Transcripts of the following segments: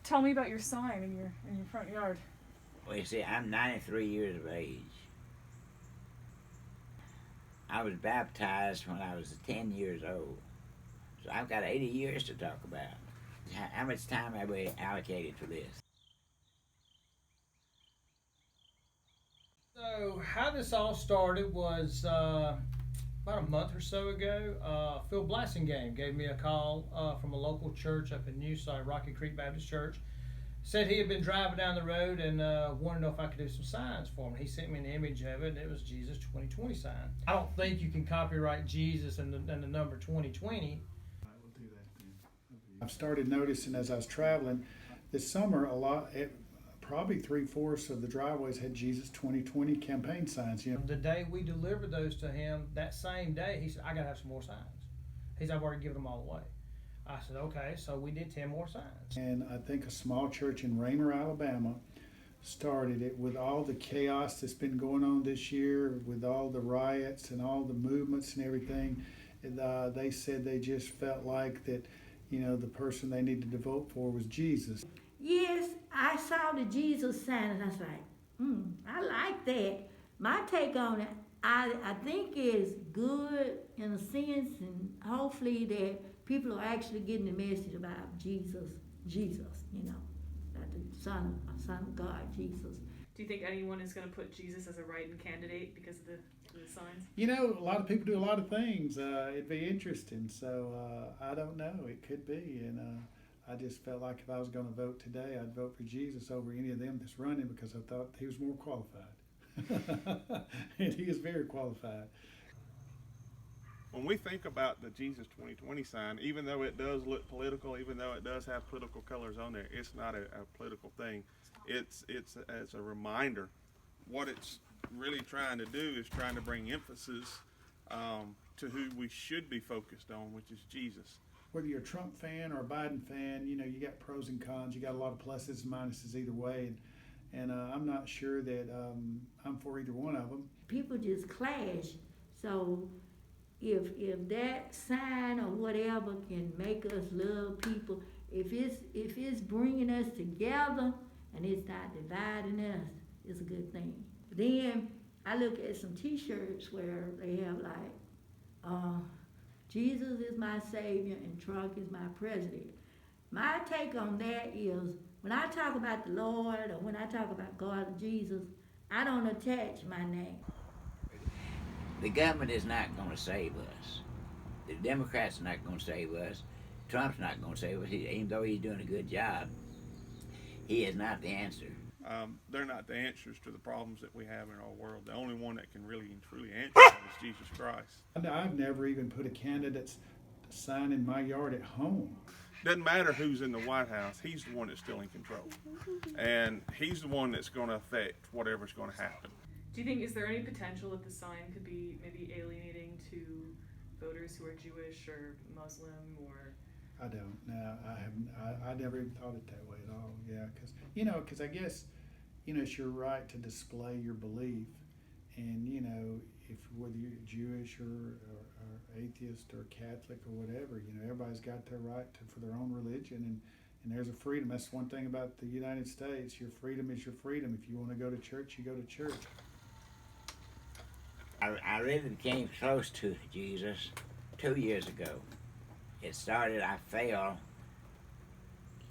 Tell me about your sign in your front yard. Well, you see, I'm 93 years of age. I was baptized when I was 10 years old. So I've got 80 years to talk about. How much time have we allocated for this? So how this all started was about a month or so ago. Phil Blassingame gave me a call from a local church up in Newside, Rocky Creek Baptist Church. Said he had been driving down the road and wanted to know if I could do some signs for him. He sent me an image of it, and it was Jesus 2020 sign. I don't think you can copyright Jesus and the number 2020. I will do that then. I've started noticing as I was traveling this summer, probably 3/4 of the driveways had Jesus 2020 campaign signs. You know, The day we delivered those to him, that same day, he said, I got to have some more signs. He said, I've already given them all away. I said, okay, so we did 10 more signs. and I think a small church in Raymer, Alabama, started it with all the chaos that's been going on this year, with all the riots and all the movements and everything. They said they just felt like that, you know, the person they needed to vote for was Jesus. Yes, I saw the Jesus sign and I was like, I like that. My take on it, I think is good in a sense, and hopefully that people are actually getting the message about Jesus, you know, that the Son of God, Jesus. Do you think anyone is going to put Jesus as a write-in candidate because of the signs? You know, a lot of people do a lot of things. It'd be interesting. So I don't know. It could be. And I just felt like if I was going to vote today, I'd vote for Jesus over any of them that's running because I thought he was more qualified. And he is very qualified. When we think about the Jesus 2020 sign, even though it does look political, even though it does have political colors on there, it's not a political thing. It's as a reminder. What it's really trying to do is trying to bring emphasis to who we should be focused on, which is Jesus. Whether you're a Trump fan or a Biden fan, you know, you got pros and cons. You got a lot of pluses and minuses either way. And I'm not sure that I'm for either one of them. People just clash. So if that sign or whatever can make us love people, if it's bringing us together and it's not dividing us, it's a good thing. Then I look at some T-shirts where they have like, Jesus is my Savior and Trump is my president. My take on that is, when I talk about the Lord or when I talk about God or Jesus, I don't attach my name. The government is not going to save us. The Democrats are not going to save us. Trump's not going to save us, even though he's doing a good job. He is not the answer. They're not the answers to the problems that we have in our world. The only one that can really and truly answer that is Jesus Christ. I've never even put a candidate's sign in my yard at home. Doesn't matter who's in the White House, he's the one that's still in control. And he's the one that's going to affect whatever's going to happen. Do you think, is there any potential that the sign could be maybe alienating to voters who are Jewish or Muslim or? I don't. No, I haven't. I never even thought it that way at all. Yeah, because I guess, you know, it's your right to display your belief, and you know, if whether you're Jewish or atheist or Catholic or whatever, you know, everybody's got their right for their own religion, and there's a freedom. That's one thing about the United States. Your freedom is your freedom. If you want to go to church, you go to church. I really came close to Jesus 2 years ago. It started, I fell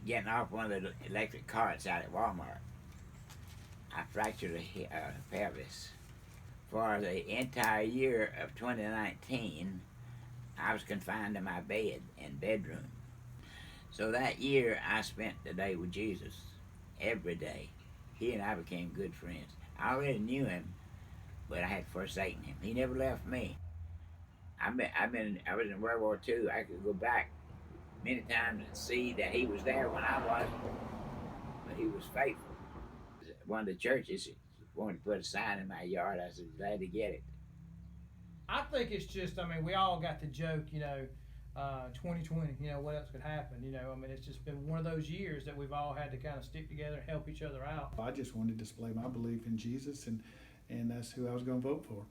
getting off one of the electric carts out at Walmart. I fractured a pelvis. For the entire year of 2019, I was confined to my bed and bedroom. So that year, I spent the day with Jesus every day. He and I became good friends. I already knew him, but I had forsaken him. He never left me. I was in World War II. I could go back many times and see that he was there when I wasn't, but he was faithful. One of the churches wanted to put a sign in my yard. I said, glad to get it. I think it's just, I mean, we all got the joke, you know, 2020, you know, what else could happen? You know, I mean, it's just been one of those years that we've all had to kind of stick together and help each other out. I just wanted to display my belief in Jesus, and that's who I was going to vote for.